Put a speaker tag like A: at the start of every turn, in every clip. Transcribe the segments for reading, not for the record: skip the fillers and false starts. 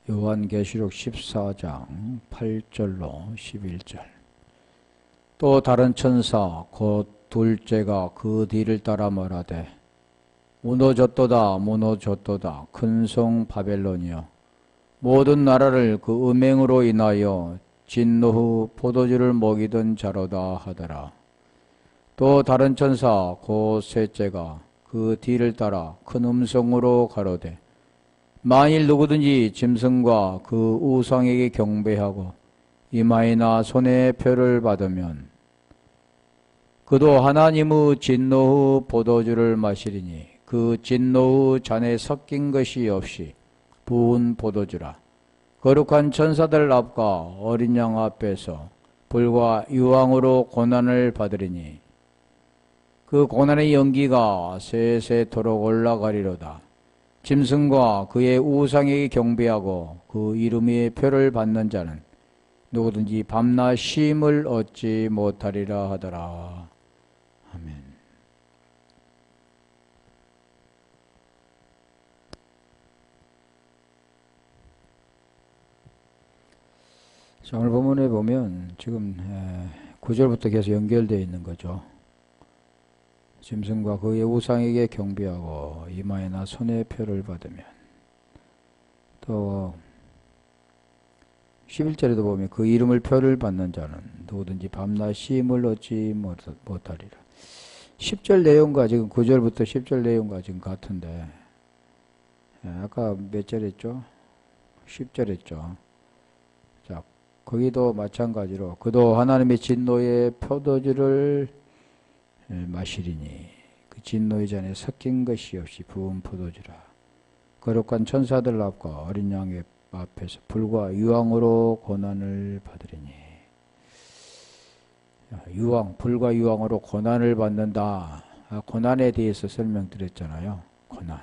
A: 요한계시록 14장 8절로 11절. 또 다른 천사 곧 둘째가 그 뒤를 따라 말하되 무너졌도다 무너졌도다 큰 성 바벨론이여 모든 나라를 그 음행으로 인하여 진노 후 포도주를 먹이던 자로다 하더라. 또 다른 천사 곧 셋째가 그 뒤를 따라 큰 음성으로 가로되 만일 누구든지 짐승과 그 우상에게 경배하고 이마에나 손에 표를 받으면 그도 하나님의 진노 후 포도주를 마시리니 그 진노 후 잔에 섞인 것이 없이 부은 포도주라. 거룩한 천사들 앞과 어린 양 앞에서 불과 유황으로 고난을 받으리니 그 고난의 연기가 세세토록 올라가리로다. 짐승과 그의 우상에게 경배하고 그 이름의 표를 받는 자는 누구든지 밤낮 쉼을 얻지 못하리라 하더라. 아멘. 자, 오늘 본문에 보면 지금 9절부터 계속 연결되어 있는 거죠. 짐승과 그의 우상에게 경배하고 이마에나 손에 표를 받으면, 또 11절에도 보면 그 이름을 표를 받는 자는 누구든지 밤낮 쉼을 얻지 못하리라. 10절 내용과 지금 9절부터 10절 내용과 지금 같은데, 아까 몇 절 했죠? 10절 했죠. 자, 거기도 마찬가지로 그도 하나님의 진노의 포도주를 마시리니 그 진노의 잔에 섞인 것이 없이 부은 포도주라. 거룩한 천사들 앞과 어린 양의 앞에서 불과 유황으로 고난을 받으리니. 유황, 불과 유황으로 고난을 받는다. 고난에 대해서 설명드렸잖아요. 고난.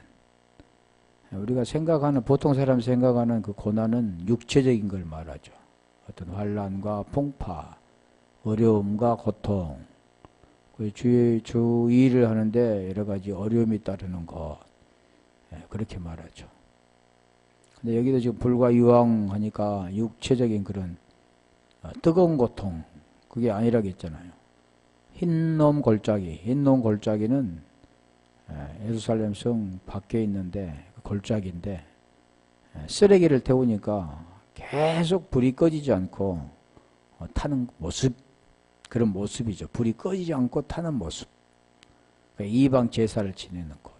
A: 우리가 생각하는, 보통 사람 생각하는 그 고난은 육체적인 걸 말하죠. 어떤 환난과 풍파, 어려움과 고통, 주 일을 하는데 여러 가지 어려움이 따르는 것, 그렇게 말하죠. 근데 여기도 지금 불과 유황 하니까 육체적인 그런 뜨거운 고통, 그게 아니라겠잖아요. 흰놈 골짜기는 예루살렘 성 밖에 있는데 골짜기인데 쓰레기를 태우니까 계속 불이 꺼지지 않고 타는 모습, 그런 모습이죠. 불이 꺼지지 않고 타는 모습. 이방 제사를 지내는 곳.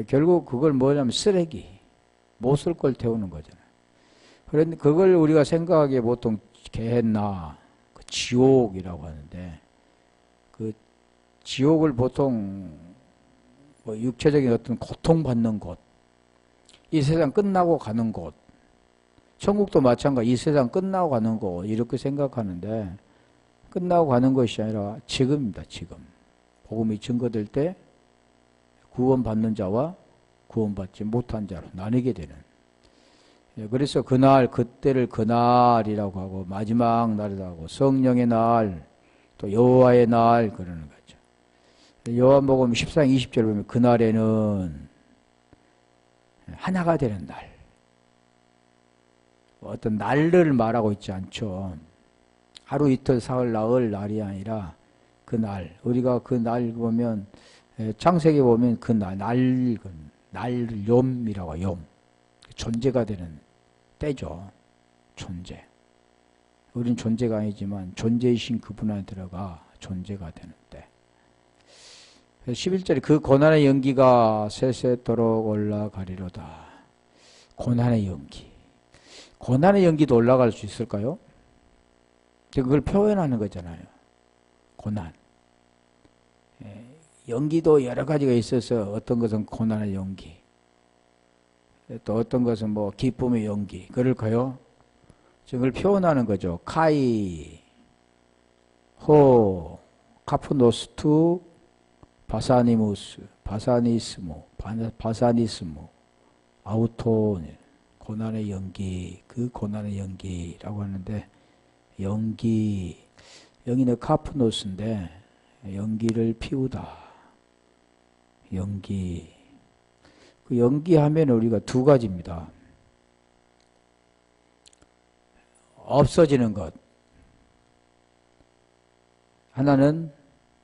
A: 결국 그걸 뭐냐면 쓰레기, 못 쓸 걸 태우는 거잖아요. 그런데 그걸 우리가 생각하기에 보통 게헨나, 그 지옥이라고 하는데, 그 지옥을 보통 뭐 육체적인 어떤 고통받는 곳, 이 세상 끝나고 가는 곳, 천국도 마찬가지, 이 세상 끝나고 가는 곳, 이렇게 생각하는데, 끝나고 가는 것이 아니라 지금입니다. 지금 복음이 증거될 때 구원받는 자와 구원받지 못한 자로 나뉘게 되는. 그래서 그날, 그때를 그날이라고 하고 마지막 날이라고 하고 성령의 날, 또 여호와의 날 그러는 거죠. 요한복음 14장 20절 보면 그날에는 하나가 되는 날, 어떤 날을 말하고 있지 않죠. 하루 이틀 사흘 나흘 날이 아니라 그 날, 우리가 그 날 보면 창세기 보면 그 날 욤이라고, 욤, 존재가 되는 때죠. 존재. 우린 존재가 아니지만 존재이신 그분 안에 들어가 존재가 되는 때. 11절에 그 고난의 연기가 세세토록 올라가리로다. 고난의 연기. 고난의 연기도 올라갈 수 있을까요? 그걸 표현하는 거잖아요. 고난. 연기도 여러 가지가 있어서 어떤 것은 고난의 연기, 또 어떤 것은 뭐 기쁨의 연기, 그럴까요? 그걸 표현하는 거죠. 카이, 호, 카프노스투, 바사니무스, 바사니스무, 아우토, 고난의 연기, 그 고난의 연기라고 하는데, 연기, 여기는 카프노스인데 연기를 피우다. 연기. 그 연기하면 우리가 두 가지입니다. 없어지는 것. 하나는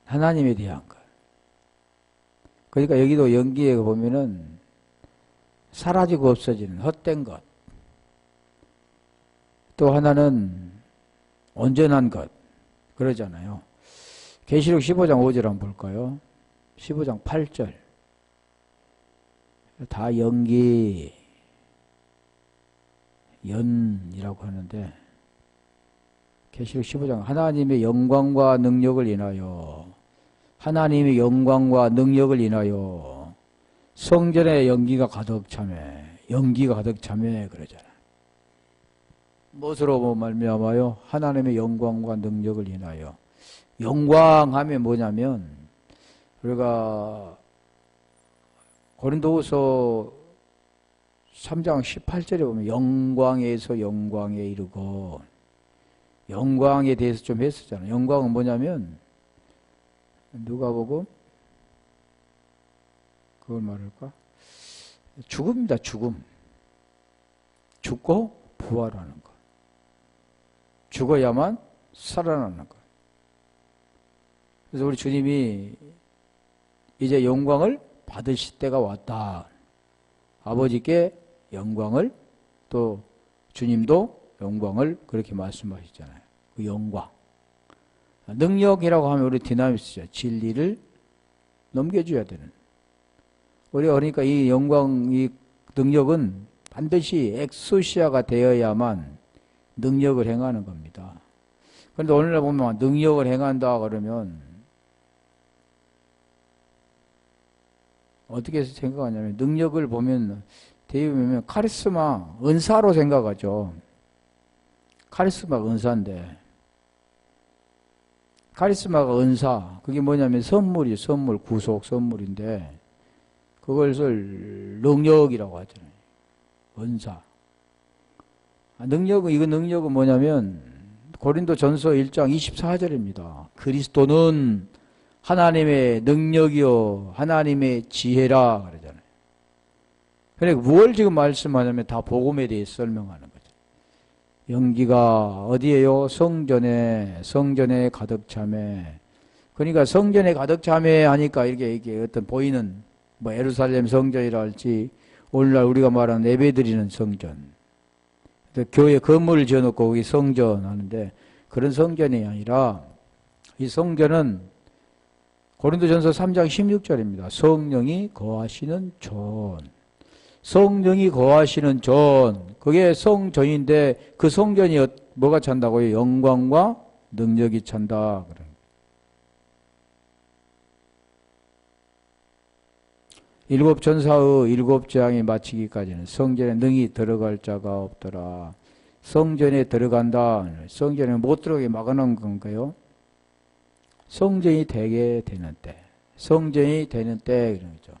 A: 하나님에 대한 것. 그러니까 여기도 연기에 보면은 사라지고 없어지는 헛된 것. 또 하나는 온전한 것. 그러잖아요. 계시록 15장 5절 한번 볼까요? 15장 8절. 다 연기, 연이라고 하는데, 계시록 15장 하나님의 영광과 능력을 인하여, 하나님의 영광과 능력을 인하여 성전에 연기가 가득 차매, 연기가 가득 차매 그러잖아요. 무엇으로 말미암아요? 하나님의 영광과 능력을 인하여. 영광하면 뭐냐면 우리가 고린도후서 3장 18절에 보면 영광에서 영광에 이르고, 영광에 대해서 좀 했었잖아요. 영광은 뭐냐면 누가복음 그걸 말할까? 죽음이다. 죽음. 죽고 부활하는 것. 죽어야만 살아나는 것. 그래서 우리 주님이 이제 영광을 받으실 때가 왔다. 아버지께 영광을, 또 주님도 영광을 그렇게 말씀하시잖아요. 그 영광. 능력이라고 하면 우리 디나미스죠. 진리를 넘겨줘야 되는. 우리가 그러니까 이 영광, 이 능력은 반드시 엑소시아가 되어야만 능력을 행하는 겁니다. 그런데 오늘날 보면 능력을 행한다 그러면 어떻게 생각하냐면, 능력을 보면 대부분 카리스마, 은사로 생각하죠. 카리스마가 은사인데, 카리스마가 은사, 그게 뭐냐면 선물이, 선물, 구속 선물인데 그것을 능력이라고 하잖아요. 은사. 능력은, 이거 능력은 뭐냐면 고린도 전서 1장 24절입니다. 그리스도는 하나님의 능력이요 하나님의 지혜라 그러잖아요. 그러니까 뭘 지금 말씀하냐면 다 복음에 대해 설명하는 거죠. 연기가 어디에요? 성전에 가득 차매. 그러니까 성전에 가득 차매 하니까 이게 어떤 보이는 뭐 예루살렘 성전이라 할지, 오늘날 우리가 말하는 예배드리는 성전, 교회 건물을 지어놓고 거기 성전 하는데, 그런 성전이 아니라 이 성전은 고린도전서 3장 16절입니다. 성령이 거하시는 존. 성령이 거하시는 존. 그게 성전인데 그 성전이 뭐가 찬다고요? 영광과 능력이 찬다. 일곱 전사의 일곱 재앙이 마치기까지는 성전에 능히 들어갈 자가 없더라. 성전에 들어간다. 성전에 못 들어가게 막아놓은 건가요? 성전이 되게 되는 때. 성전이 되는 때. 그런 거죠.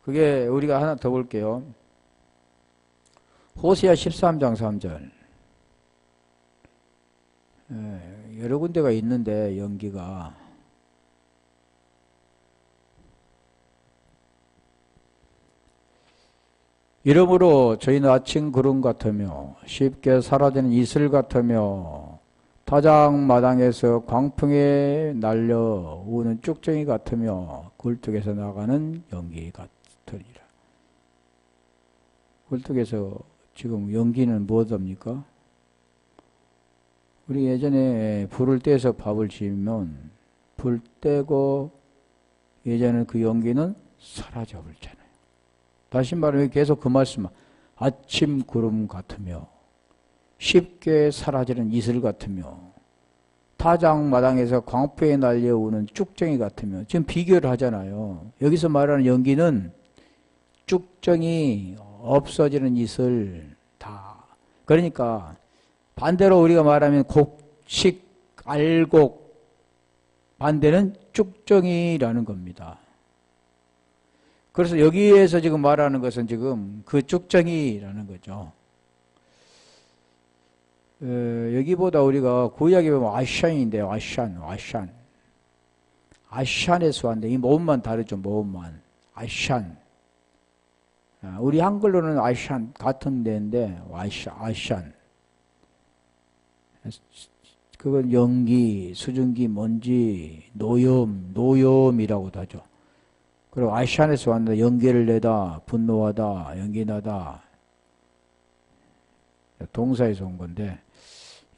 A: 그게 우리가 하나 더 볼게요. 호세아 13장 3절. 여러 군데가 있는데 연기가. 이러므로 저희는 아침 구름 같으며 쉽게 사라지는 이슬 같으며 타작마당에서 광풍에 날려오는 쭉정이 같으며 굴뚝에서 나가는 연기 같으리라. 굴뚝에서 지금 연기는 무엇입니까? 우리 예전에 불을 떼서 밥을 지으면 불 떼고 예전에는 그 연기는 사라져 버리잖아요. 다시 말하면 계속 그 말씀, 아침 구름 같으며 쉽게 사라지는 이슬 같으며 타작마당에서 광풍에 날려오는 쭉정이 같으며, 지금 비교를 하잖아요. 여기서 말하는 연기는 쭉정이 없어지는 이슬 다. 그러니까 반대로 우리가 말하면 곡식, 알곡, 반대는 쭉정이라는 겁니다. 그래서 여기에서 지금 말하는 것은 지금 그 쭉정이라는 거죠. 여기보다 우리가 구약에 보면 아샨인데요. 아샨에서 왔는데 이 모음만 다르죠. 모음만. 아샨. 우리 한글로는 아샨 같은 데인데 아샨. 그건 연기, 수증기, 먼지, 노염이라고도 하죠. 그리고 아시안에서 왔는데 연기를 내다, 분노하다, 연기나다. 동사에서 온 건데,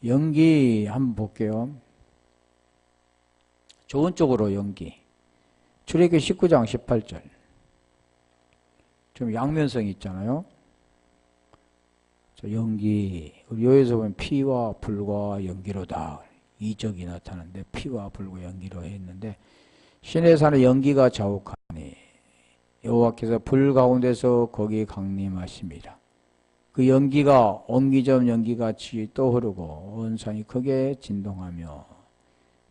A: 연기 한번 볼게요. 좋은 쪽으로 연기. 출애굽기 19장 18절. 좀 양면성이 있잖아요. 연기. 우리 여기서 보면 피와 불과 연기로다. 이적이 나타나는데 피와 불과 연기로 했는데 신의 산에 연기가 자욱하니 여호와께서 불 가운데서 거기 강림하십니다. 그 연기가 옹기점 연기같이 떠오르고 온 산이 크게 진동하며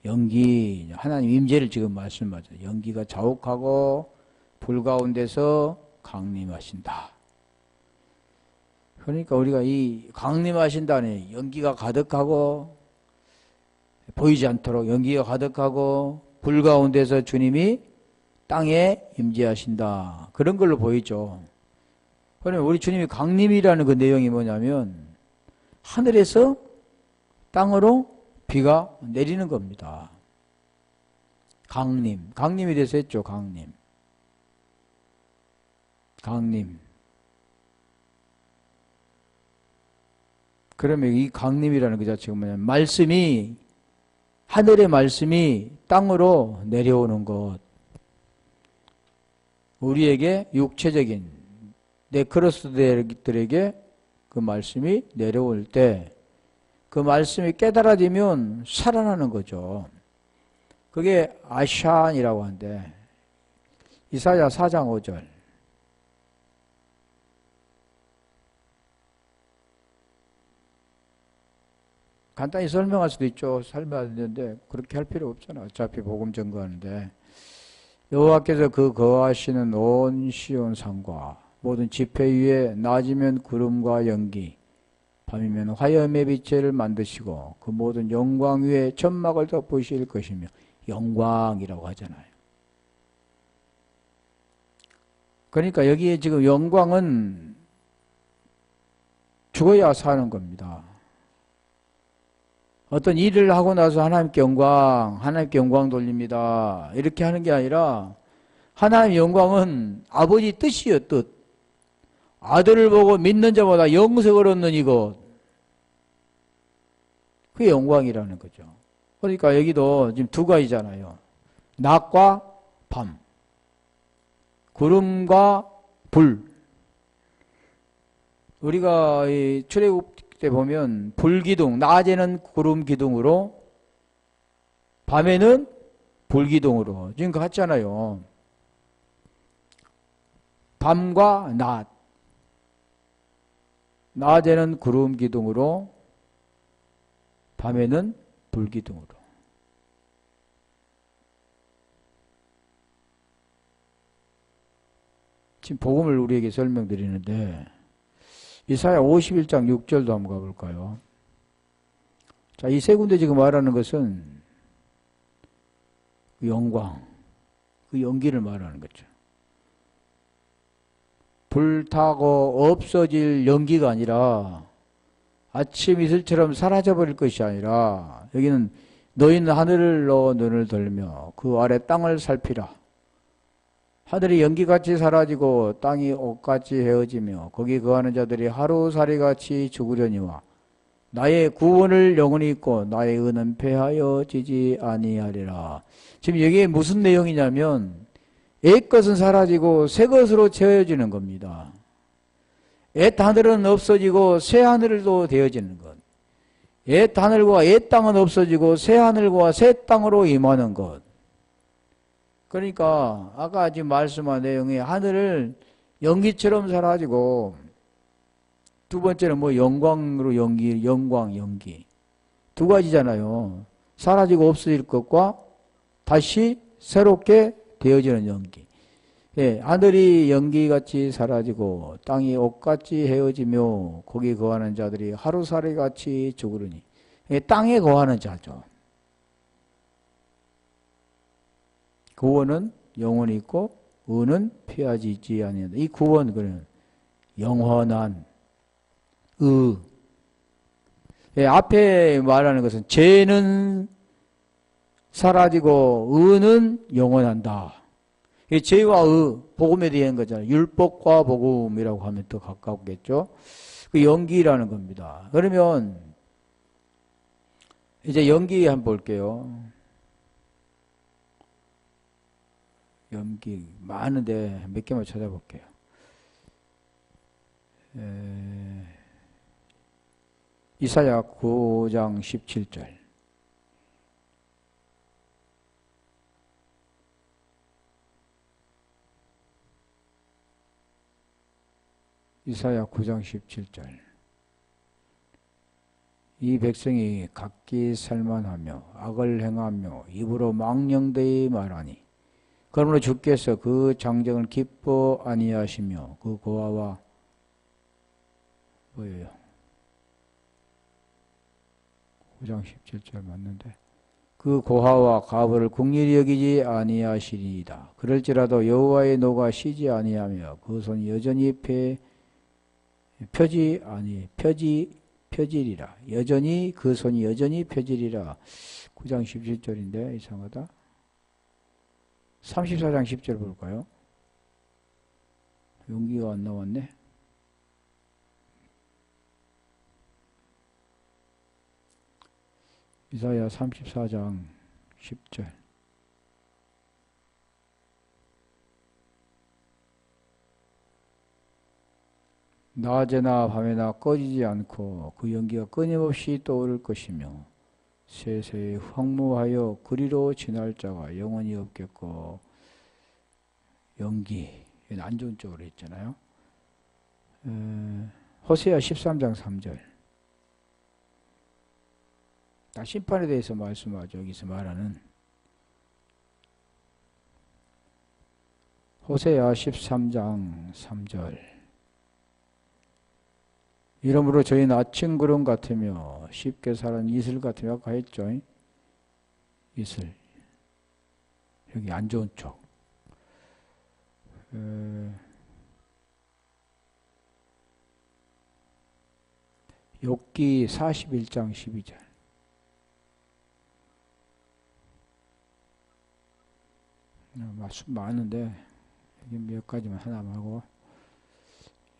A: 연기, 하나님 임재를 지금 말씀하죠. 연기가 자욱하고 불 가운데서 강림하신다. 그러니까 우리가 이 강림하신다니 연기가 가득하고 보이지 않도록 연기가 가득하고 불 가운데서 주님이 땅에 임재하신다. 그런 걸로 보이죠. 그러면 우리 주님이 강림이라는 그 내용이 뭐냐면 하늘에서 땅으로 비가 내리는 겁니다. 강림이 돼서 했죠. 강림. 그러면 이 강림이라는 그 자체가 뭐냐면 말씀이 하늘의 말씀이 땅으로 내려오는 것. 우리에게 육체적인 네크로스들에게 그 말씀이 내려올 때 그 말씀이 깨달아지면 살아나는 거죠. 그게 아샨이라고 하는데 이사야 4장 5절. 간단히 설명할 수도 있죠. 설명하는데 그렇게 할 필요 없잖아. 어차피 복음 전거하는데 여호와께서 그 거하시는 온 시온 산과 모든 지폐 위에 낮이면 구름과 연기, 밤이면 화염의 빛을 만드시고 그 모든 영광 위에 천막을 덮으실 것이며 영광이라고 하잖아요. 그러니까 여기에 지금 영광은 죽어야 사는 겁니다. 어떤 일을 하고 나서 하나님께 영광 돌립니다. 이렇게 하는 게 아니라 하나님의 영광은 아버지 뜻이요, 뜻. 아들을 보고 믿는 자보다 영생을 얻는 이것. 그게 영광이라는 거죠. 그러니까 여기도 지금 두 가지잖아요. 낮과 밤. 구름과 불. 우리가 이 출애굽 때 보면 불기둥, 낮에는 구름 기둥으로 밤에는 불기둥으로 지금 같잖아요. 밤과 낮. 낮에는 구름 기둥으로 밤에는 불기둥으로. 지금 복음을 우리에게 설명드리는데 이사야 51장 6절도 한번 가볼까요? 자, 이 세 군데 지금 말하는 것은 그 영광, 그 연기를 말하는 거죠. 불타고 없어질 연기가 아니라 아침 이슬처럼 사라져버릴 것이 아니라 여기는 너희는 하늘로 눈을 들며 그 아래 땅을 살피라. 하늘이 연기같이 사라지고 땅이 옷같이 헤어지며 거기 거하는 자들이 하루살이같이 죽으려니와 나의 구원을 영원히 있고 나의 은은 패하여지지 아니하리라. 지금 여기에 무슨 내용이냐면 옛 것은 사라지고 새 것으로 채워지는 겁니다. 옛 하늘은 없어지고 새 하늘도 되어지는 것. 옛 하늘과 옛 땅은 없어지고 새 하늘과 새 땅으로 임하는 것. 그러니까 아까 지금 말씀한 내용이 하늘을 연기처럼 사라지고 두 번째는 뭐 영광으로 연기. 두 가지잖아요. 사라지고 없어질 것과 다시 새롭게 되어지는 연기. 예, 하늘이 연기같이 사라지고 땅이 옷같이 헤어지며 거기 거하는 자들이 하루살이같이 죽으리니. 예, 땅에 거하는 자죠. 구원은 영원히 있고 은은 피하지 아니한다. 이 구원 그는 영원한 예, 앞에 말하는 것은 죄는 사라지고 의는 영원한다. 이 죄와 의, 복음에 대한 거잖아요. 율법과 복음이라고 하면 더 가깝겠죠. 그 연기라는 겁니다. 그러면 이제 연기 한번 볼게요. 연기 많은데 몇 개만 찾아볼게요. 이사야 9장 17절. 이사야 9장 17절. 이 백성이 각기 살만하며 악을 행하며 입으로 망령되이 말하니 그러므로 주께서 그 장정을 기뻐 아니하시며 그 고아와 뭐예요? 9장 17절 맞는데 그 고아와 가부를 긍휼히 여기지 아니하시리이다. 그럴지라도 여호와의 노가 쉬지 아니하며 그 손이 여전히 펴지리라. 여전히 그 손이 여전히 펴지리라. 9장 17절인데 이상하다. 34장 10절 볼까요? 용기가 안 나왔네. 이사야 34장 10절. 낮에나 밤에나 꺼지지 않고 그 연기가 끊임없이 떠오를 것이며 세세에 황무하여 그리로 지날 자가 영원히 없겠고. 연기, 안 좋은 쪽으로 있잖아요. 호세아 13장 3절. 다 심판에 대해서 말씀하죠. 여기서 말하는 호세아 13장 3절. 이러므로 저희 나친 구름 같으며 쉽게 사는 이슬 같으며 아까 했죠. 이슬. 여기 안 좋은 쪽. 욥기 41장 12절. 많은데 여기 몇 가지만 하나만 하고.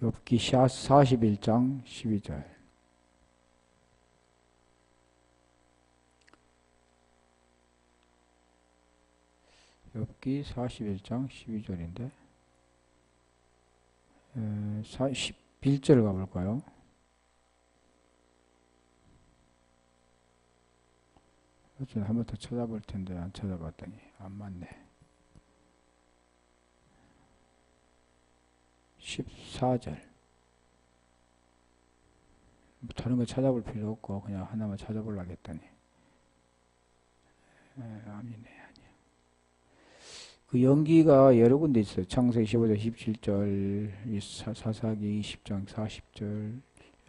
A: 욥기 41장 12절. 욥기 41장 12절인데 11절 가볼까요? 한 번 더 찾아볼 텐데 안 찾아봤더니 안 맞네. 14절. 다른 거 찾아볼 필요 없고 그냥 하나만 찾아보려고 했더니 아니네. 아니야. 그 연기가 여러 군데 있어요. 창세기 15장 17절, 사사기 20장 40절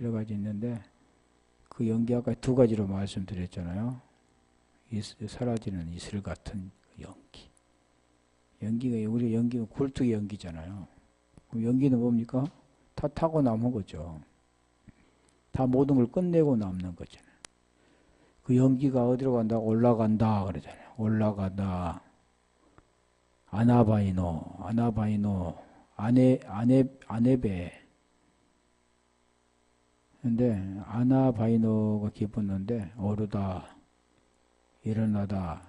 A: 여러 가지 있는데 그 연기 아까 두 가지로 말씀드렸잖아요. 사라지는 이슬 같은 연기. 연기가 우리 연기가 굴뚝의 연기잖아요. 연기는 뭡니까? 다 타고 남은 거죠. 다 모든 걸 끝내고 남는 거잖아요. 그 연기가 어디로 간다? 올라간다 그러잖아요. 올라가다. 아나바이노, 아네베. 근데 아나바이노가 기쁘는데 오르다, 일어나다,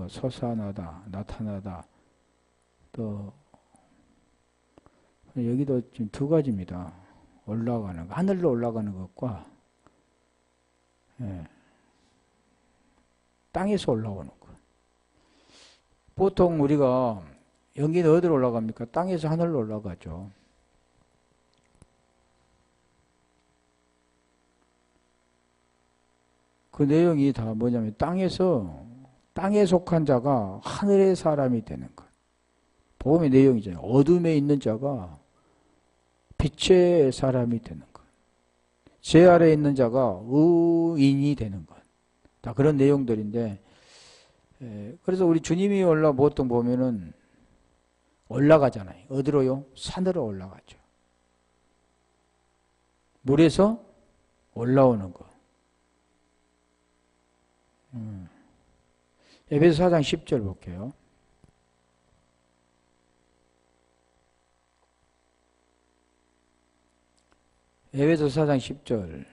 A: 솟아나다, 나타나다. 또 여기도 지금 두 가지입니다. 올라가는 거, 하늘로 올라가는 것과 땅에서 올라오는 것. 보통 우리가 연기는 어디로 올라갑니까? 땅에서 하늘로 올라가죠. 그 내용이 다 뭐냐면 땅에 속한 자가 하늘의 사람이 되는 것. 복음의 내용이잖아요. 어둠에 있는 자가 빛의 사람이 되는 것. 제 아래에 있는 자가 의인이 되는 것. 다 그런 내용들인데, 그래서 우리 주님이 보통 보면은 올라가잖아요. 어디로요? 산으로 올라가죠. 물에서 올라오는 거. 에베소 4장 10절 볼게요. 에베소 4장 10절.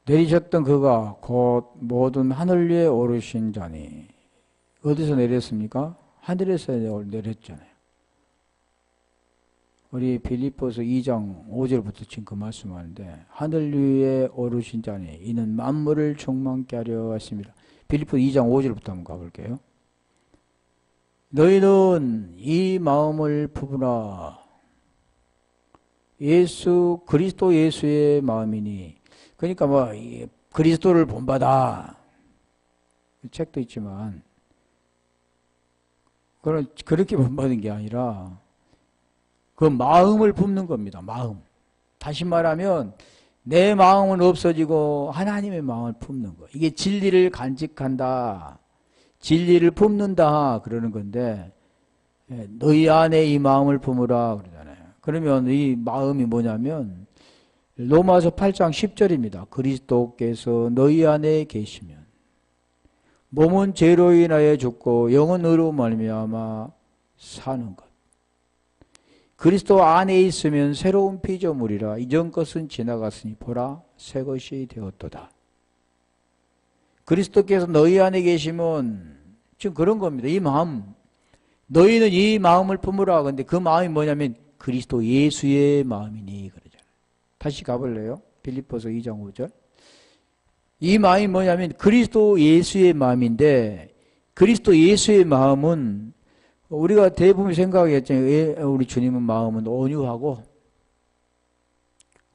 A: 내리셨던 그가 곧 모든 하늘 위에 오르신 자니. 어디서 내렸습니까? 하늘에서 내렸잖아요. 우리 빌립보서 2장 5절부터 지금 그 말씀하는데, 하늘 위에 오르신 자니 이는 만물을 충만케 하려 하십니다. 빌립보 2장 5절부터 한번 가볼게요. 너희는 이 마음을 품으라. 예수 그리스도 예수의 마음이니. 그러니까 뭐 그리스도를 본받아. 책도 있지만 그렇게 본받은 게 아니라 그 마음을 품는 겁니다. 마음. 다시 말하면 내 마음은 없어지고 하나님의 마음을 품는 거. 이게 진리를 간직한다. 진리를 품는다. 그러는 건데, 너희 안에 이 마음을 품으라 그러잖아요. 그러면 이 마음이 뭐냐면 로마서 8장 10절입니다. 그리스도께서 너희 안에 계시면 몸은 죄로 인하여 죽고 영은 의로 말미암아 사는 것. 그리스도 안에 있으면 새로운 피조물이라. 이전 것은 지나갔으니 보라 새 것이 되었도다. 그리스도께서 너희 안에 계시면 지금 그런 겁니다. 이 마음. 너희는 이 마음을 품으라. 근데 그 마음이 뭐냐면 그리스도 예수의 마음이니 그러잖아요. 다시 가볼래요? 빌립보서 2장 5절. 이 마음이 뭐냐면 그리스도 예수의 마음인데, 그리스도 예수의 마음은 우리가 대부분 생각하겠잖아요. 우리 주님의 마음은 온유하고,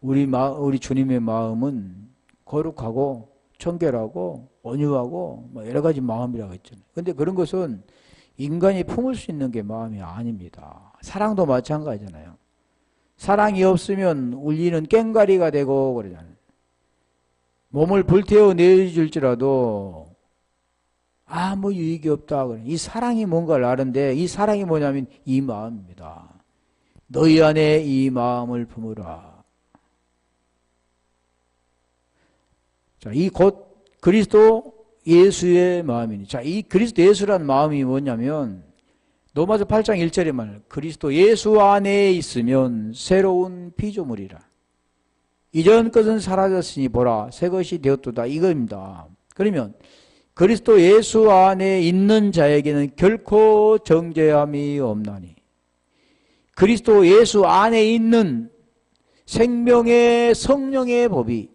A: 우리 주님의 마음은 거룩하고 청결하고 온유하고 뭐 여러 가지 마음이라고 했잖아요. 근데 그런 것은 인간이 품을 수 있는 게 마음이 아닙니다. 사랑도 마찬가지잖아요. 사랑이 없으면 울리는 꽹과리가 되고 그러잖아요. 몸을 불태워 내줄지라도 아무 유익이 없다. 이 사랑이 뭔가를 아는데, 이 사랑이 뭐냐면 이 마음입니다. 너희 안에 이 마음을 품으라. 자, 이 곧 그리스도 예수의 마음이니. 자, 이 그리스도 예수라는 마음이 뭐냐면 로마서 8장 1절에 말, 그리스도 예수 안에 있으면 새로운 피조물이라. 이전 것은 사라졌으니 보라 새 것이 되었도다. 이겁니다. 그러면 그리스도 예수 안에 있는 자에게는 결코 정죄함이 없나니. 그리스도 예수 안에 있는 생명의 성령의 법이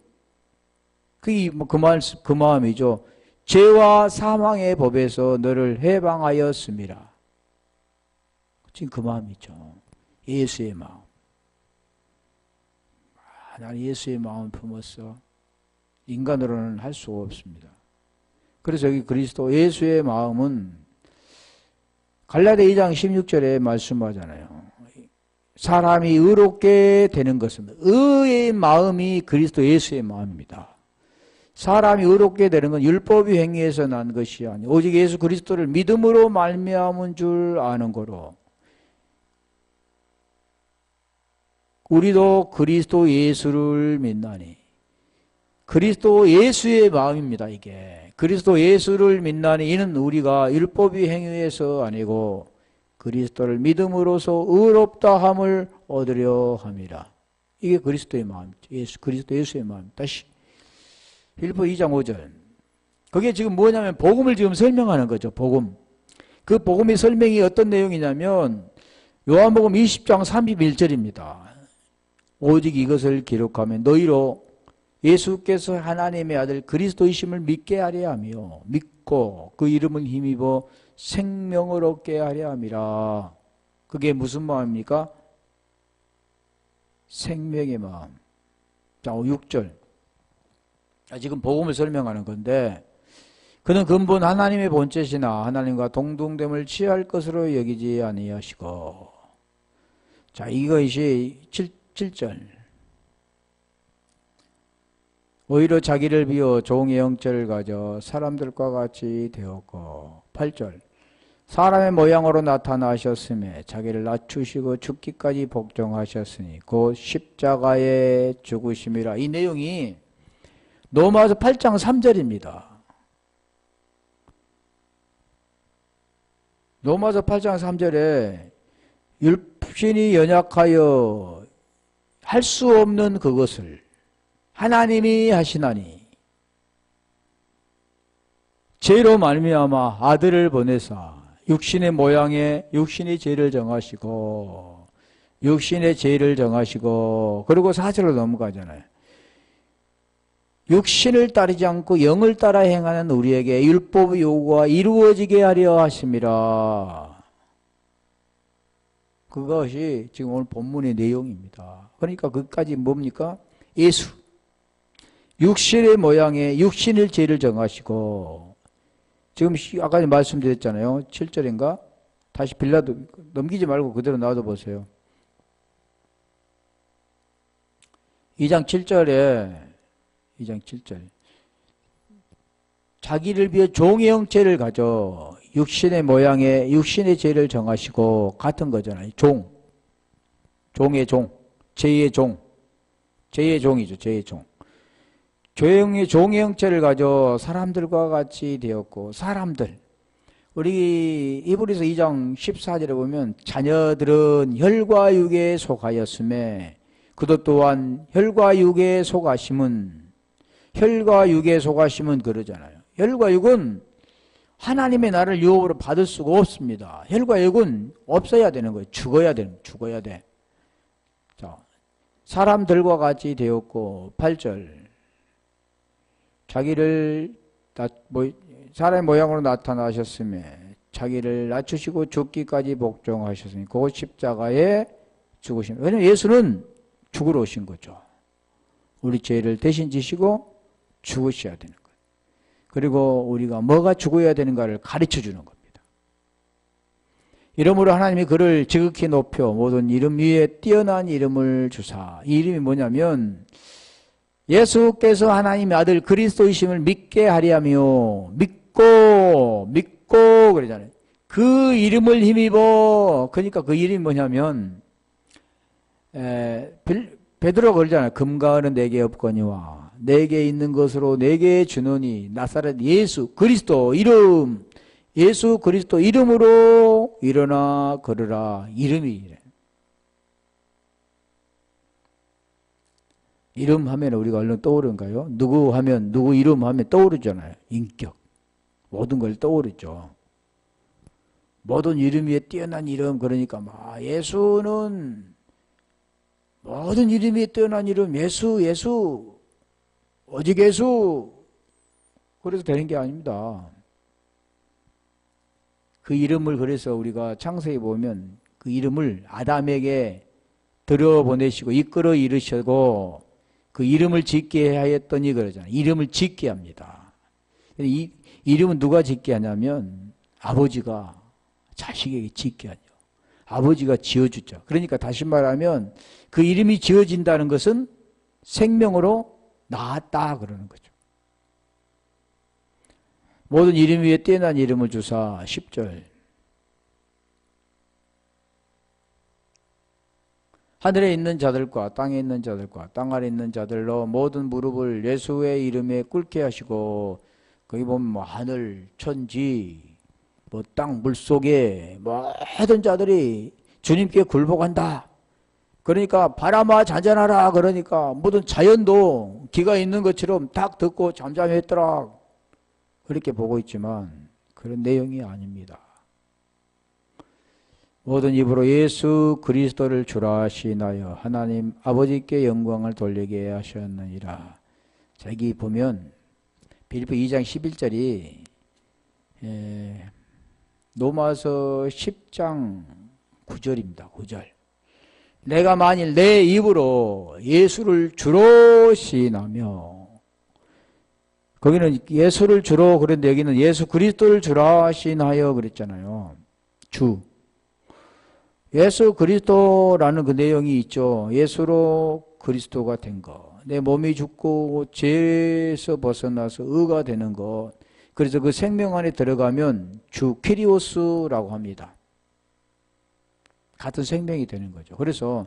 A: 그 마음이죠. 죄와 사망의 법에서 너를 해방하였습니다. 지금 그 마음이죠. 예수의 마음. 나는 예수의 마음을 품었어. 인간으로는 할 수가 없습니다. 그래서 여기 그리스도 예수의 마음은 갈라디아 2장 16절에 말씀하잖아요. 사람이 의롭게 되는 것은 의의 마음이 그리스도 예수의 마음입니다. 사람이 의롭게 되는 건 율법의 행위에서 난 것이 아니고 오직 예수 그리스도를 믿음으로 말미암은 줄 아는 거로, 우리도 그리스도 예수를 믿나니. 그리스도 예수의 마음입니다. 이게 그리스도 예수를 믿나니 이는 우리가 율법의 행위에서 아니고 그리스도를 믿음으로써 의롭다 함을 얻으려 함이라. 이게 그리스도의 마음이죠. 그리스도 예수의 마음. 다시 빌립보 2장 5절. 그게 지금 뭐냐면 복음을 지금 설명하는 거죠. 복음. 그 복음의 설명이 어떤 내용이냐면 요한복음 20장 31절입니다. 오직 이것을 기록하면 너희로 예수께서 하나님의 아들 그리스도이심을 믿게 하려 하며 믿고 그 이름을 힘입어 생명을 얻게 하려 함이라. 그게 무슨 마음입니까? 생명의 마음. 자, 6절. 지금 복음을 설명하는 건데, 그는 근본 하나님의 본체시나 하나님과 동등됨을 취할 것으로 여기지 아니하시고. 자, 이것이 7절. 오히려 자기를 비워 종의 형체를 가져 사람들과 같이 되었고. 8절. 사람의 모양으로 나타나셨음에 자기를 낮추시고 죽기까지 복종하셨으니 곧 십자가에 죽으심이라. 이 내용이 로마서 8장 3절입니다. 로마서 8장 3절에 육신이 연약하여 할 수 없는 그것을 하나님이 하시나니 죄로 말미암아 아들을 보내사 육신의 모양에 육신의 죄를 정하시고 육신의 죄를 정하시고 그리고 4절로 넘어가잖아요. 육신을 따르지 않고 영을 따라 행하는 우리에게 율법의 요구가 이루어지게 하려 하심이라. 그것이 지금 오늘 본문의 내용입니다. 그러니까 그것까지 뭡니까? 예수. 육신의 모양에 육신의 죄를 정하시고 지금 아까 말씀드렸잖아요. 7절인가? 다시 빌라도 넘기지 말고 그대로 놔둬 보세요. 2장 7절에 2장 7절 자기를 위해 종의 형체를 가져 육신의 모양에 육신의 죄를 정하시고 같은 거잖아요. 종의 종, 죄의 종, 죄의 종이죠. 죄의 종. 종의 형체를 가져 사람들과 같이 되었고 사람들 우리 히브리서 2장 14절에 보면 자녀들은 혈과 육에 속하였음에 그도 또한 혈과 육에 속하심은 그러잖아요. 혈과 육은 하나님의 나를 유업으로 받을 수가 없습니다. 혈과 육은 없어야 되는 거예요. 죽어야 돼. 자, 사람들과 같이 되었고 8절 자기를 사람의 모양으로 나타나셨음에 자기를 낮추시고 죽기까지 복종하셨으니 그 십자가에 죽으신. 왜냐하면 예수는 죽으러 오신 거죠. 우리 죄를 대신 지시고 죽으셔야 되는 거예요. 그리고 우리가 뭐가 죽어야 되는가를 가르쳐 주는 겁니다. 이러므로 하나님이 그를 지극히 높여 모든 이름 위에 뛰어난 이름을 주사. 이 이름이 뭐냐면 예수께서 하나님의 아들 그리스도이심을 믿게 하리하며 믿고 그러잖아요. 그 이름을 힘입어. 그러니까 그 이름이 뭐냐면 베드로가 그러잖아요. 금과 은은 내게 없거니와 내게 있는 것으로 내게 주노니 나사렛 예수 그리스도 이름 예수 그리스도 이름으로 일어나 걸으라. 이름이 이래. 이름 하면 우리가 얼른 떠오른가요? 누구 하면 누구 이름 하면 떠오르잖아요. 인격 모든 걸 떠오르죠. 모든 이름 위에 뛰어난 이름. 그러니까 막 예수는 모든 이름 위에 뛰어난 이름. 예수 오직 예수. 그래서 되는 게 아닙니다. 그 이름을 그래서 우리가 창세기 보면 그 이름을 아담에게 들여보내시고 이끌어 이르시고 그 이름을 짓게 하였더니 그러잖아요. 이름을 짓게 합니다. 이 이름은 누가 짓게 하냐면 아버지가 자식에게 짓게 하죠. 아버지가 지어주죠. 그러니까 다시 말하면 그 이름이 지어진다는 것은 생명으로 낳았다 그러는 거죠. 모든 이름 위에 뛰어난 이름을 주사. 10절 하늘에 있는 자들과 땅에 있는 자들과 땅 아래 있는 자들로 모든 무릎을 예수의 이름에 꿇게 하시고 거기 보면 뭐 하늘 천지 뭐 땅 물속에 뭐 하던 자들이 주님께 굴복한다. 그러니까 바람아 잔잔하라. 그러니까 모든 자연도 기가 있는 것처럼 딱 듣고 잠잠했더라. 그렇게 보고 있지만 그런 내용이 아닙니다. 모든 입으로 예수 그리스도를 주라 시인하여 하나님 아버지께 영광을 돌리게 하셨느니라. 자, 여기 보면 빌립보 2장 11절이 로마서 10장 9절입니다. 9절. 내가 만일 내 입으로 예수를 주로 시인하며, 거기는 예수를 주로 그런데 여기는 예수 그리스도를 주라 시인하여 그랬잖아요. 주. 예수 그리스도라는 그 내용이 있죠. 예수로 그리스도가 된 것. 내 몸이 죽고 죄에서 벗어나서 의가 되는 것. 그래서 그 생명 안에 들어가면 주 키리오스라고 합니다. 같은 생명이 되는 거죠. 그래서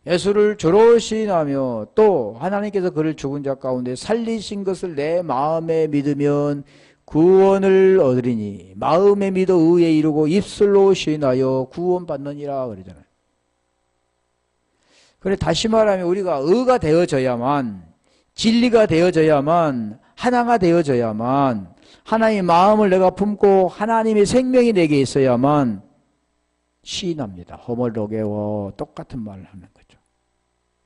A: 예수를 주로 시인하며 또 하나님께서 그를 죽은 자 가운데 살리신 것을 내 마음에 믿으면 구원을 얻으리니 마음에 믿어 의에 이르고 입술로 시인하여 구원받느니라 그러잖아요. 그래 다시 말하면 우리가 의가 되어져야만, 진리가 되어져야만, 하나가 되어져야만, 하나님의 마음을 내가 품고 하나님의 생명이 내게 있어야만 시인합니다. 호모로게와 똑같은 말을 하는 거죠.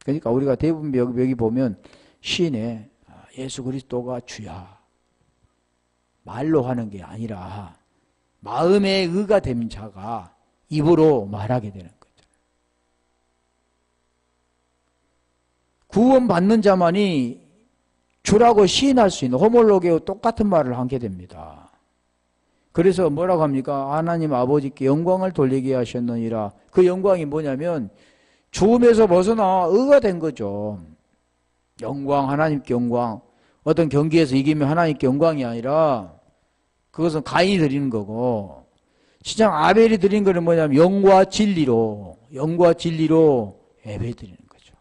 A: 그러니까 우리가 대부분 여기 보면 시인에 예수 그리스도가 주야 말로 하는 게 아니라 마음의 의가 된 자가 입으로 말하게 되는 거죠. 구원받는 자만이 주라고 시인할 수 있는 호몰로게와 똑같은 말을 하게 됩니다. 그래서 뭐라고 합니까? 하나님 아버지께 영광을 돌리게 하셨느니라. 그 영광이 뭐냐면 죽음에서 벗어나 의가 된 거죠. 영광, 하나님께 영광. 어떤 경기에서 이기면 하나님께 영광이 아니라 그것은 가인이 드리는 거고, 시장 아벨이 드린 거는 뭐냐면 영과 진리로 예배 드리는 거죠.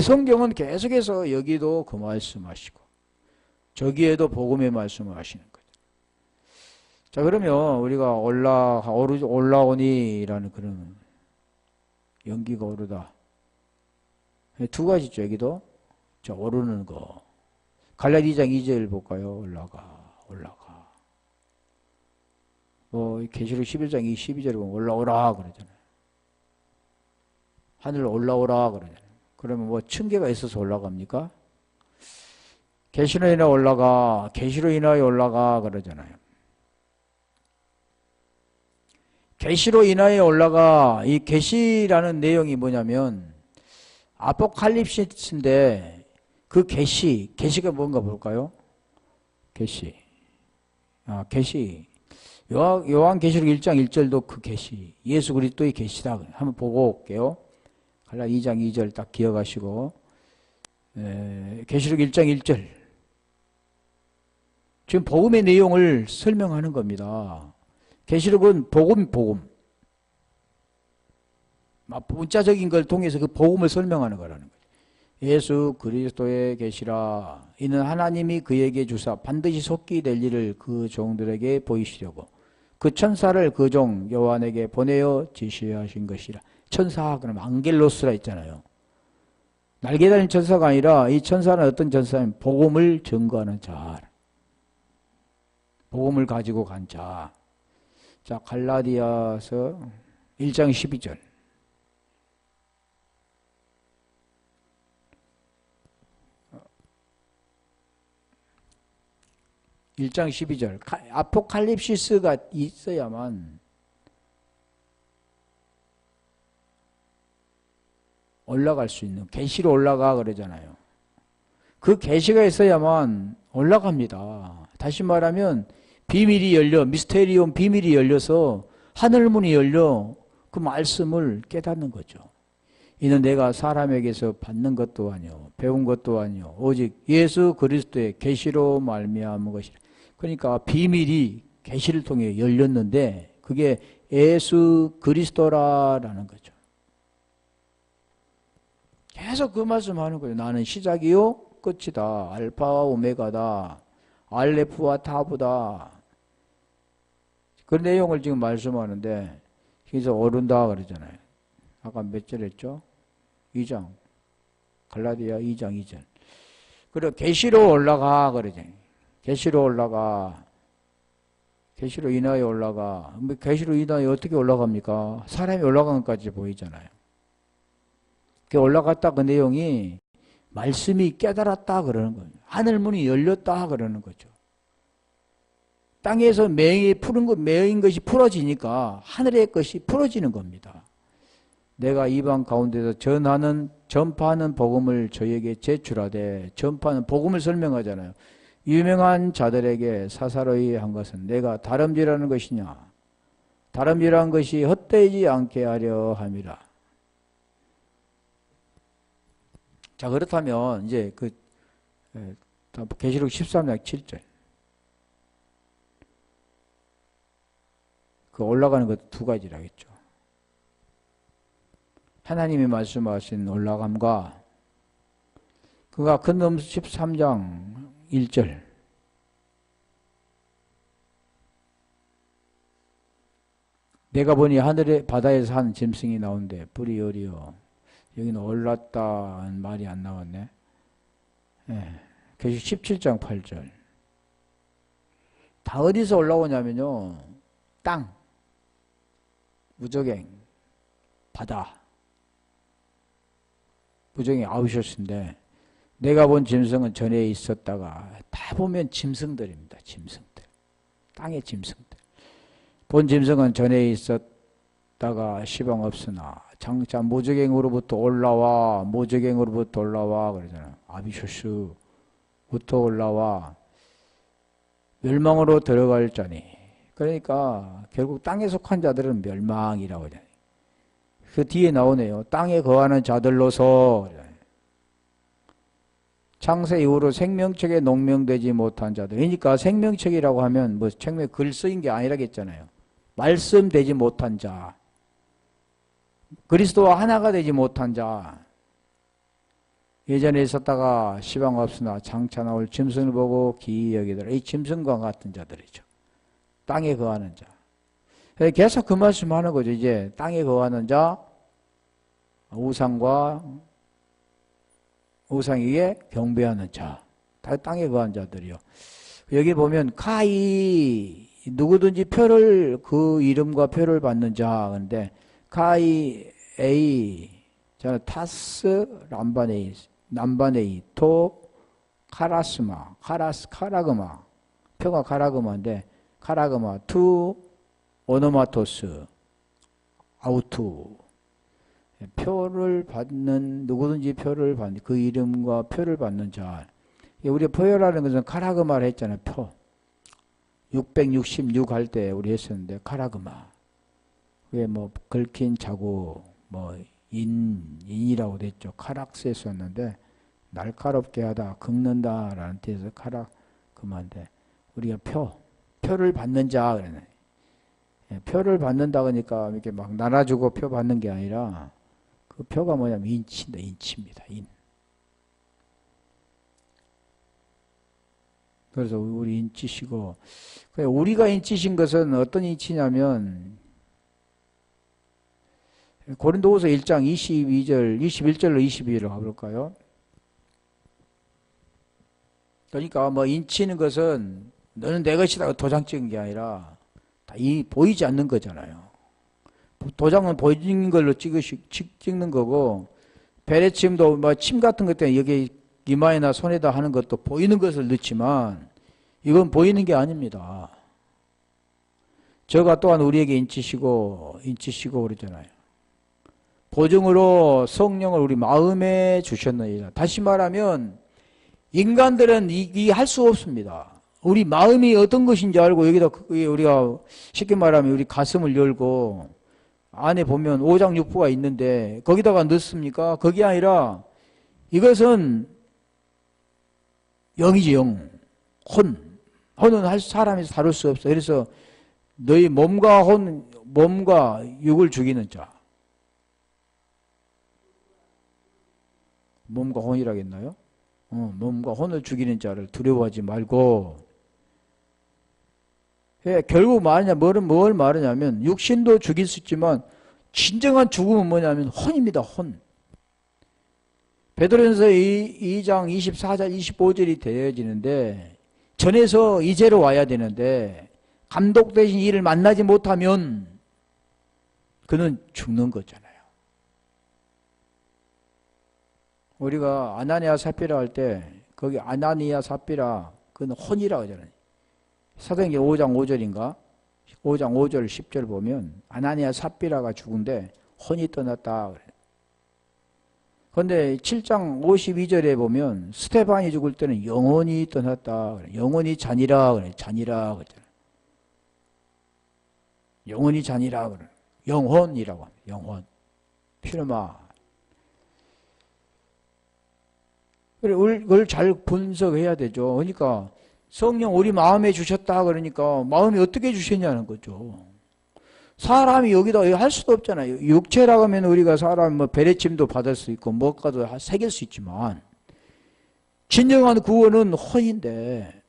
A: 성경은 계속해서 여기도 그 말씀하시고 저기에도 복음의 말씀을 하시는 거죠. 자, 그러면 우리가 올라오니라는 그런 연기가 오르다. 두 가지죠, 여기도. 자, 오르는 거. 갈라디 2장 2절 볼까요? 올라가. 계시록 11장 12절에 보면 올라오라 그러잖아요. 하늘로 올라오라 그러잖아요. 그러면 뭐 층계가 있어서 올라갑니까? 계시로 인하여 올라가, 계시로 인하여 올라가 그러잖아요. 계시로 인하여 올라가. 이 계시라는 내용이 뭐냐면 아포칼립시스인데 그 계시가 뭔가 볼까요? 계시. 요한 계시록 1장 1절도 그 계시, 예수 그리스도의 계시다. 한번 보고 올게요. 갈라디 2장 2절 딱 기억하시고, 계시록 1장 1절. 지금 복음의 내용을 설명하는 겁니다. 계시록은 복음. 문자적인 걸 통해서 그 복음을 설명하는 거라는 거죠. 예수 그리스도의 계시라. 이는 하나님이 그에게 주사 반드시 속기 될 일을 그 종들에게 보이시려고 그 천사를 그 종 요한에게 보내어 지시하신 것이라. 천사 그러면 앙겔로스라 있잖아요. 날개 달린 천사가 아니라 이 천사는 어떤 천사냐면 복음을 증거하는 자, 복음을 가지고 간 자. 자, 갈라디아서 1장 12절. 아포칼립시스가 있어야만 올라갈 수 있는, 계시로 올라가 그러잖아요. 그 계시가 있어야만 올라갑니다. 다시 말하면 비밀이 열려, 미스테리움 비밀이 열려서 하늘문이 열려 그 말씀을 깨닫는 거죠. 이는 내가 사람에게서 받는 것도 아니요 배운 것도 아니요 오직 예수 그리스도의 계시로 말미암은 것이라. 그러니까 비밀이 계시를 통해 열렸는데 그게 예수 그리스도라는 거죠. 계속 그 말씀하는 거예요. 나는 시작이요 끝이다. 알파와 오메가다. 알레프와 타브다. 그 내용을 지금 말씀하는데 그래서 오른다 그러잖아요. 아까 몇 절 했죠? 2장. 갈라디아 2장 2절. 그리고 계시로 올라가 그러잖아요. 계시로 올라가. 계시로 인하여 올라가. 계시로 인하여 어떻게 올라갑니까? 사람이 올라가는 것까지 보이잖아요. 그 올라갔다 그 내용이 말씀이 깨달았다 그러는 거예요. 하늘문이 열렸다 그러는 거죠. 땅에서 매인 것이 풀어지니까 하늘의 것이 풀어지는 겁니다. 내가 이방 가운데서 전파하는 복음을 저에게 제출하되, 전파하는 복음을 설명하잖아요. 유명한 자들에게 사사로이 한 것은 내가 다름질하는 것이냐? 다름질한 것이 헛되지 않게 하려 함이라. 자, 그렇다면 이제 계시록 13장 7절. 그 올라가는 것 두 가지라겠죠. 하나님이 말씀하신 올라감과 그가 근엄 13장 1절 내가 보니 하늘에 바다에서 한 짐승이 나온대 뿔이 여리요. 여기는 올랐다는 말이 안 나왔네. 계시 17장 8절 다 어디서 올라오냐면요. 땅, 무적행, 바다. 무적행 아우셔스인데 내가 본 짐승은 전에 있었다가 다 보면 짐승들입니다. 짐승들. 땅의 짐승들. 본 짐승은 전에 있었다가 시방 없으나 장차 무적행으로부터 올라와 무적행으로부터 올라와 그러잖아요. 아비쇼스부터 올라와 멸망으로 들어갈 자니 그러니까 결국 땅에 속한 자들은 멸망이라고 하잖아요. 그 뒤에 나오네요. 땅에 거하는 자들로서 창세 이후로 생명책에 농명되지 못한 자들. 그러니까 생명책이라고 하면 뭐 책에 글 쓰인 게 아니라겠잖아요. 말씀되지 못한 자. 그리스도와 하나가 되지 못한 자. 예전에 있었다가 시방 없으나 장차 나올 짐승을 보고 기이 여기더라. 이 짐승과 같은 자들이죠. 땅에 거하는 자. 계속 그 말씀하는 거죠. 이제 땅에 거하는 자, 우상과 우상 위에 경배하는 자. 다 땅에 거한 자들이요. 여기 보면 카이 누구든지 표를 그 이름과 표를 받는 자. 근데 카이 에이 저는 타스 람바네이 남바네이 토 카라스마 카라그마 표가 카라그마인데 카라그마 투 오노마토스 아우투 표를 받는 누구든지 표를 받는 그 이름과 표를 받는 자. 우리가 표라는 것은 카라그마를 했잖아요. 표 666 할 때 우리 했었는데 카라그마 왜 뭐 긁힌 자국 뭐 인이라고 됐죠. 카락스 했었는데 날카롭게 하다 긁는다 라는 뜻에서 카라그마인데 우리가 표를 받는 자 그러네. 표를 받는다 그러니까 이렇게 막 나눠주고 표 받는 게 아니라 그 표가 뭐냐면 인치입니다. 인. 그래서 우리 인치시고 우리가 인치신 것은 어떤 인치냐면 고린도후서 1장 22절 21절로 22절로 가볼까요? 그러니까 뭐 인치는 것은 너는 내 것이다 도장 찍은 게 아니라 다 보이지 않는 거잖아요. 도장은 보이는 걸로 찍는 거고 베레침도 뭐 침 같은 것 때문에 여기 이마에나 손에다 하는 것도 보이는 것을 넣지만 이건 보이는 게 아닙니다. 저가 또한 우리에게 인치시고 그러잖아요. 보증으로 성령을 우리 마음에 주셨느니라. 다시 말하면 인간들은 이 할 수 없습니다. 우리 마음이 어떤 것인지 알고 여기다 우리가 쉽게 말하면 우리 가슴을 열고 안에 보면 오장육부가 있는데 거기다가 넣습니까? 그게 아니라 이것은 영이지 영. 혼은 사람이 다룰 수 없어. 그래서 너희 몸과 몸과 육을 죽이는 자. 몸과 혼이라겠나요? 몸과 혼을 죽이는 자를 두려워하지 말고 결국 뭘 말하냐면 육신도 죽일 수 있지만 진정한 죽음은 뭐냐면 혼입니다. 혼. 베드로전서 2장 24절 25절이 되어지는데 전에서 이제로 와야 되는데 감독되신 이를 만나지 못하면 그는 죽는 거잖아요. 우리가 아나니아 삽비라 할 때 거기 아나니아 삽비라 그건 혼이라고 하잖아요. 사도행전 5장 5절인가? 5장 5절 10절 보면 아나니아 삽비라가 죽은데 혼이 떠났다 그래요. 그런데 7장 52절에 보면 스테반이 죽을 때는 영혼이 떠났다 그래요. 영혼이 잔이라 그래요. 잔이라 그랬잖아요. 영혼이 잔이라 그래요. 영혼이라고 합니다. 영혼. 피르마. 그걸 잘 분석해야 되죠. 그러니까 성령 우리 마음에 주셨다 그러니까 마음이 어떻게 주셨냐는 거죠. 사람이 여기다 할 수도 없잖아요. 육체라고 하면 우리가 사람 뭐 베레침도 받을 수 있고 뭐가도 새길 수 있지만 진정한 구원은 혼인데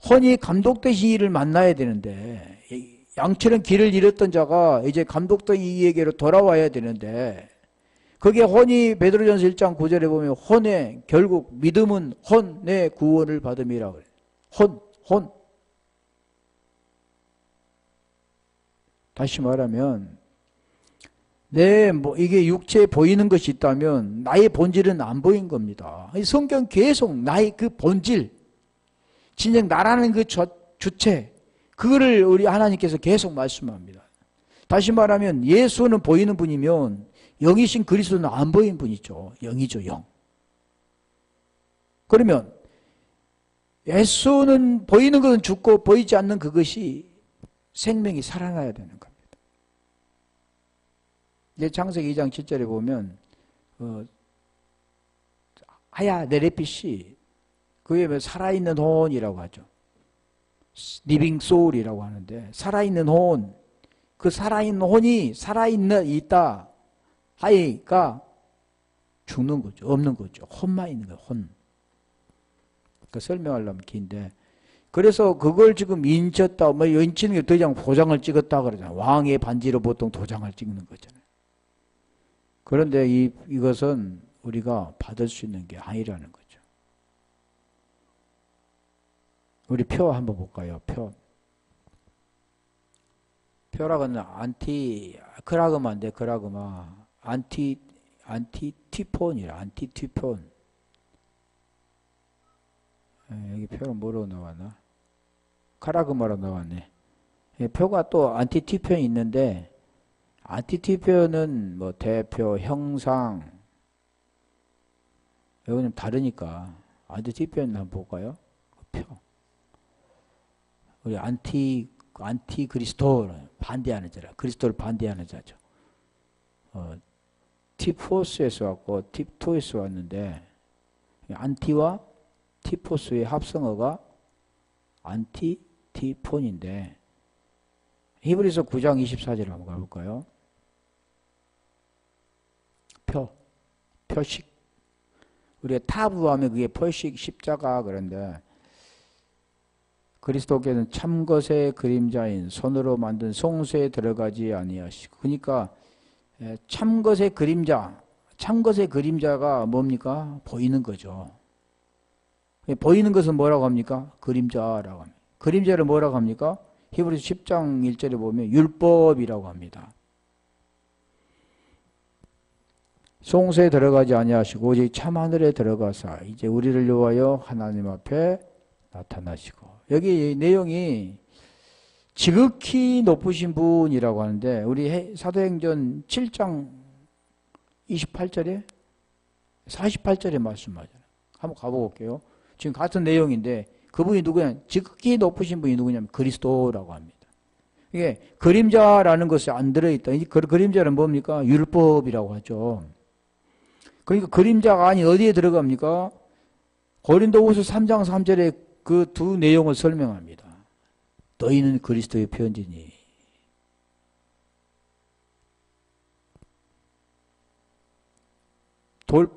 A: 혼이 감독되신 이를 만나야 되는데 양처럼 길을 잃었던 자가 이제 감독된 이에게로 돌아와야 되는데 그게 혼이 베드로전서 1장 9절에 보면 혼의 결국 믿음은 혼의 구원을 받음이라고 그래요. 혼. 다시 말하면 이게 육체에 보이는 것이 있다면 나의 본질은 안 보인 겁니다. 성경 계속 나의 그 본질, 진정 나라는 그 주체, 그거를 우리 하나님께서 계속 말씀합니다. 다시 말하면 예수는 보이는 분이면 영이신 그리스도는 안 보이는 분이죠. 영이죠, 영. 그러면 예수는 보이는 것은 죽고 보이지 않는 그것이 생명이 살아나야 되는 겁니다. 이제 창세기 2장 7절에 보면 하야 네레핏이 그게 살아있는 혼이라고 하죠. 리빙 소울이라고 하는데 살아있는 혼, 그 살아있는 혼이 있다 하니까 죽는 거죠. 없는 거죠. 혼만 있는 거예요. 혼. 그 설명하려면 긴데 그래서 그걸 지금 인쳤다, 인치는 게 도장 도장을 찍었다 그러잖아요. 왕의 반지로 보통 도장을 찍는 거잖아요. 그런데 이것은 우리가 받을 수 있는 게 아니라는 거죠. 우리 표 한번 볼까요? 표라고는 크라그마인데 크라그마 안티티폰이라 안티티폰. 여기 표는 뭐로 나왔나? 카라그마로 나왔네. 표가 또 안티티편이 있는데 안티티편은 뭐 대표, 형상 여기는 다르니까 안티티편 한번 볼까요? 표. 우리 안티그리스도 반대하는 자라. 그리스도를 반대하는 자죠. 티포스에서 왔고 팁토에서 왔는데 안티와 티포스의 합성어가 안티티폰인데 히브리서 9장 24절 한번 가볼까요? 표식. 우리가 타부하면 그게 표식, 십자가 그런데 그리스도께서는 참것의 그림자인 손으로 만든 송수에 들어가지 아니하시고 그러니까 참것의 그림자가 뭡니까? 보이는 거죠. 보이는 것은 뭐라고 합니까? 그림자라고 합니다. 그림자를 뭐라고 합니까? 히브리서 10장 1절에 보면 율법이라고 합니다. 송수에 들어가지 아니하시고 오직 참하늘에 들어가사 이제 우리를 위하여 하나님 앞에 나타나시고 여기 내용이 지극히 높으신 분이라고 하는데 우리 사도행전 7장 28절에 48절에 말씀하잖아요. 한번 가보게요. 지금 같은 내용인데 그분이 누구냐? 지극히 높으신 분이 누구냐면 그리스도라고 합니다. 이게 그림자라는 것이 안 들어있다. 그 그림자는 뭡니까? 율법이라고 하죠. 그러니까 그림자가 아닌 어디에 들어갑니까? 고린도후서 3장 3절에 그 두 내용을 설명합니다. 너희는 그리스도의 편지니.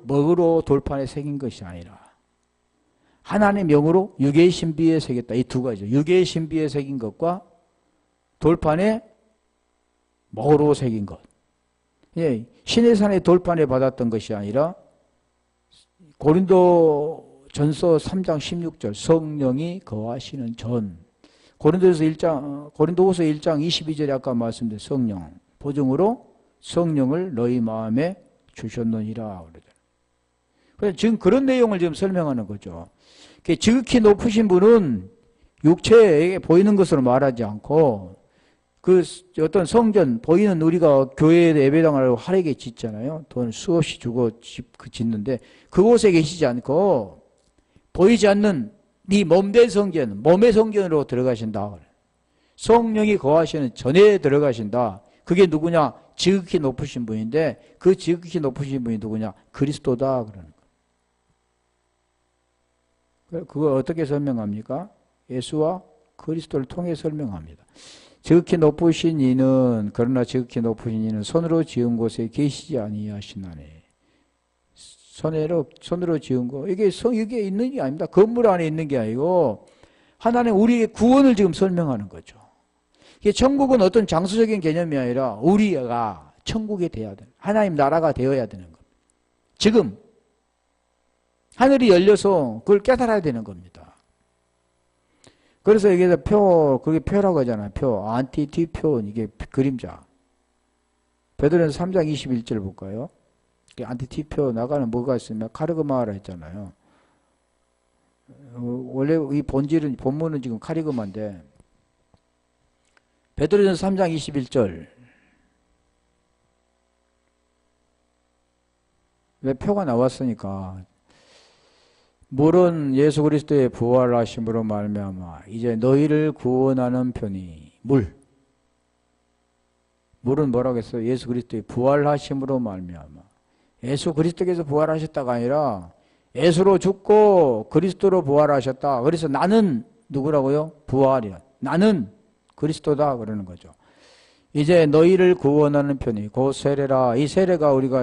A: 먹으로 돌판에 새긴 것이 아니라 하나님의 명으로 육의 신비에 새겼다. 이 두 가지죠. 육의 신비에 새긴 것과 돌판에 먹으로 새긴 것. 예, 시내산의 돌판에 받았던 것이 아니라 고린도전서 3장 16절 성령이 거하시는 전. 고린도후서 1장 22절에 아까 말씀드린 성령 보증으로 성령을 너희 마음에 주셨느니라 그러죠. 그래서 지금 그런 내용을 지금 설명하는 거죠. 지극히 높으신 분은 육체에 보이는 것으로 말하지 않고 그 어떤 성전 보이는 우리가 교회에 예배당을 하루에 짓잖아요. 돈 수없이 주고 짓는데 그곳에 계시지 않고 보이지 않는 네 몸된 성전, 몸의 성전으로 들어가신다. 성령이 거하시는 전에 들어가신다. 그게 누구냐? 지극히 높으신 분인데 그 지극히 높으신 분이 누구냐? 그리스도다. 그러는 거예요. 그걸 어떻게 설명합니까? 예수와 그리스도를 통해 설명합니다. 지극히 높으신 이는 그러나 지극히 높으신 이는 손으로 지은 곳에 계시지 아니하시나니. 손으로 지은 거 이게 있는 게 아닙니다. 건물 안에 있는 게 아니고 하나님 우리의 구원을 지금 설명하는 거죠. 이게 천국은 어떤 장소적인 개념이 아니라 우리가 천국이 돼야 되는 하나님 나라가 되어야 되는 겁니다. 지금 하늘이 열려서 그걸 깨달아야 되는 겁니다. 그래서 이게 그게 표라고 하잖아요. 표, 안티티표, 이게 그림자. 베드로전서 3장 21절 볼까요? 안티티표 나가는 뭐가 있으면 카리그마라 했잖아요. 원래 이 본문은 지금 카리그마인데 베드로전서 3장 21절. 왜 표가 나왔으니까 물은 예수 그리스도의 부활하심으로 말미암아 이제 너희를 구원하는 편이 물은 뭐라고 했어요? 예수 그리스도의 부활하심으로 말미암아. 예수 그리스도께서 부활하셨다가 아니라 예수로 죽고 그리스도로 부활하셨다. 그래서 나는 누구라고요? 부활이야. 나는 그리스도다 그러는 거죠. 이제 너희를 구원하는 편이 그 세례라. 이 세례가 우리가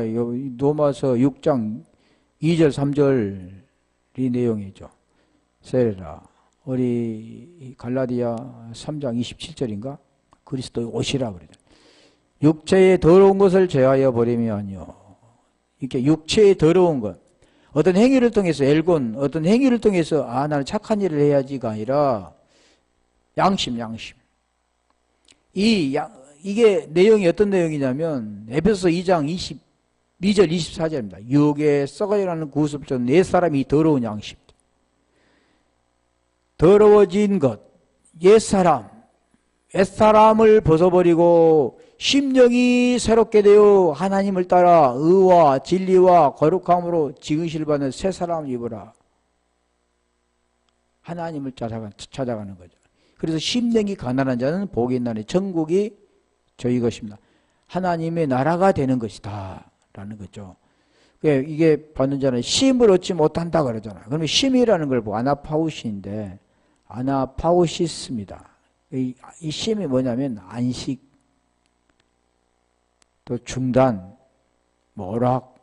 A: 로마서 6장 2절 3절 이 내용이죠. 세례라. 우리 갈라디아 3장 27절인가? 그리스도의 옷이라 그러죠. 육체의 더러운 것을 제하여 버리면요. 이렇게 육체의 더러운 것. 어떤 행위를 통해서 엘곤, 어떤 행위를 통해서 나는 착한 일을 해야지가 아니라 양심. 이게 내용이 어떤 내용이냐면 에베소서 2장 22절 24절입니다. 육에 썩어나는 구습전 옛사람이 더러운 양심. 더러워진 것, 옛사람을 벗어버리고 심령이 새롭게 되어 하나님을 따라 의와 진리와 거룩함으로 지으실 받는 새 사람을 입으라. 하나님을 찾아가는 거죠. 그래서 심령이 가난한 자는 복이 있나니 천국이 저희 것입니다. 하나님의 나라가 되는 것이다 라는 거죠. 이게 받는 자는 쉼을 얻지 못한다 그러잖아요. 그러면 쉼이라는 걸 보고 아나파우시인데 아나파우시스입니다. 이 쉼이 뭐냐면 안식, 또 중단, 오락,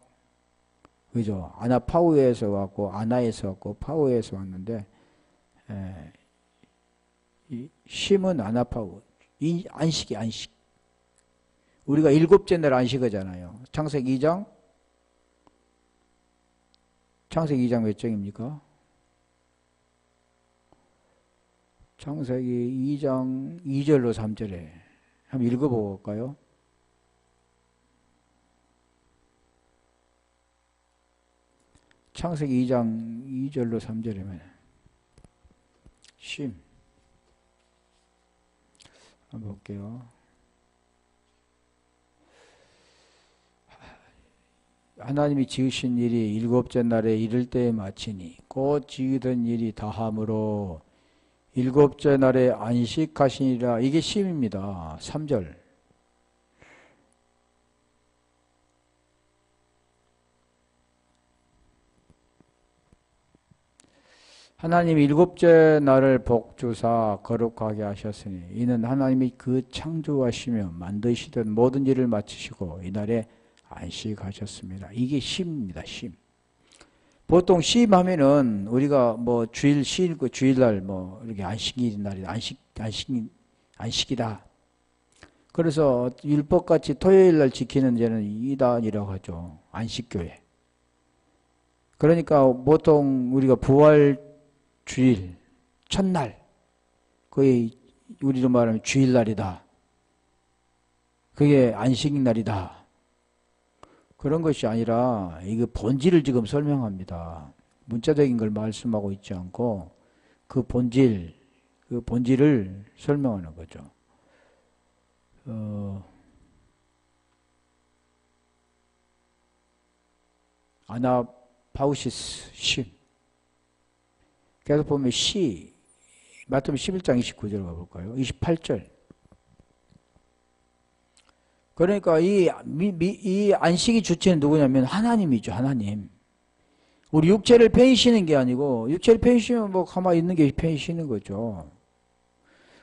A: 그죠? 아나파우에서 왔고 아나에서 왔고 파우에서 왔는데 이 쉼은 아나파우, 이 안식이 안식. 우리가 일곱째 날 안식하잖아요. 창세기 2장 몇 장입니까? 창세기 2장 2절로 3절에 한번 읽어보고 갈까요? 창세기 2장 2절로 3절이면 쉼 한번 볼게요. 하나님이 지으신 일이 일곱째 날에 이를 때에 마치니 곧 지으던 일이 다함으로 일곱째 날에 안식하시니라. 이게 쉼입니다. 3절. 하나님이 일곱째 날을 복주사 거룩하게 하셨으니 이는 하나님이 그 창조하시며 만드시던 모든 일을 마치시고 이날에 안식하셨습니다. 이게 쉼입니다. 쉼. 보통 쉼하면은 우리가 뭐 주일 쉬는 거 주일날 뭐 이렇게 안식일 날이다. 안식이다. 그래서 율법같이 토요일날 지키는 데는 이단이라고 하죠. 안식교회. 그러니까 보통 우리가 부활 주일 첫날 거의 우리로 말하면 주일날이다. 그게 안식날이다. 그런 것이 아니라 이게 본질을 지금 설명합니다. 문자적인 걸 말씀하고 있지 않고 그 본질을 설명하는 거죠. 아나파우시스 쉼. 계속 보면 마태복음 11장 29절 가볼까요? 28절. 그러니까 이 안식이 주체는 누구냐면 하나님이죠. 하나님. 우리 육체를 편히 쉬는 게 아니고 육체를 편히 쉬면 뭐 가만히 있는 게 편히 쉬는 거죠.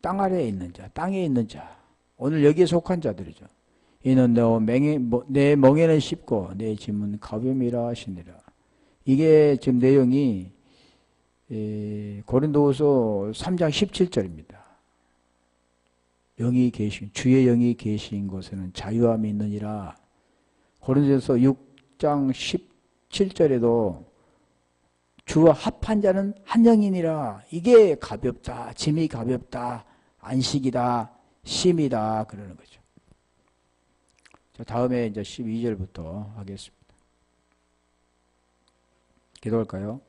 A: 땅 아래에 있는 자, 땅에 있는 자, 오늘 여기에 속한 자들이죠. 이는 내 멍에는 쉽고 내 짐은 가벼움이라 하시니라. 이게 지금 내용이 고린도후서 3장 17절입니다. 영이 계신 주의 영이 계신 곳에는 자유함이 있느니라. 고린도서 6장 17절에도 주와 합한 자는 한 영이니라. 이게 가볍다, 짐이 가볍다, 안식이다, 쉼이다 그러는 거죠. 자, 다음에 이제 12절부터 하겠습니다. 기도할까요?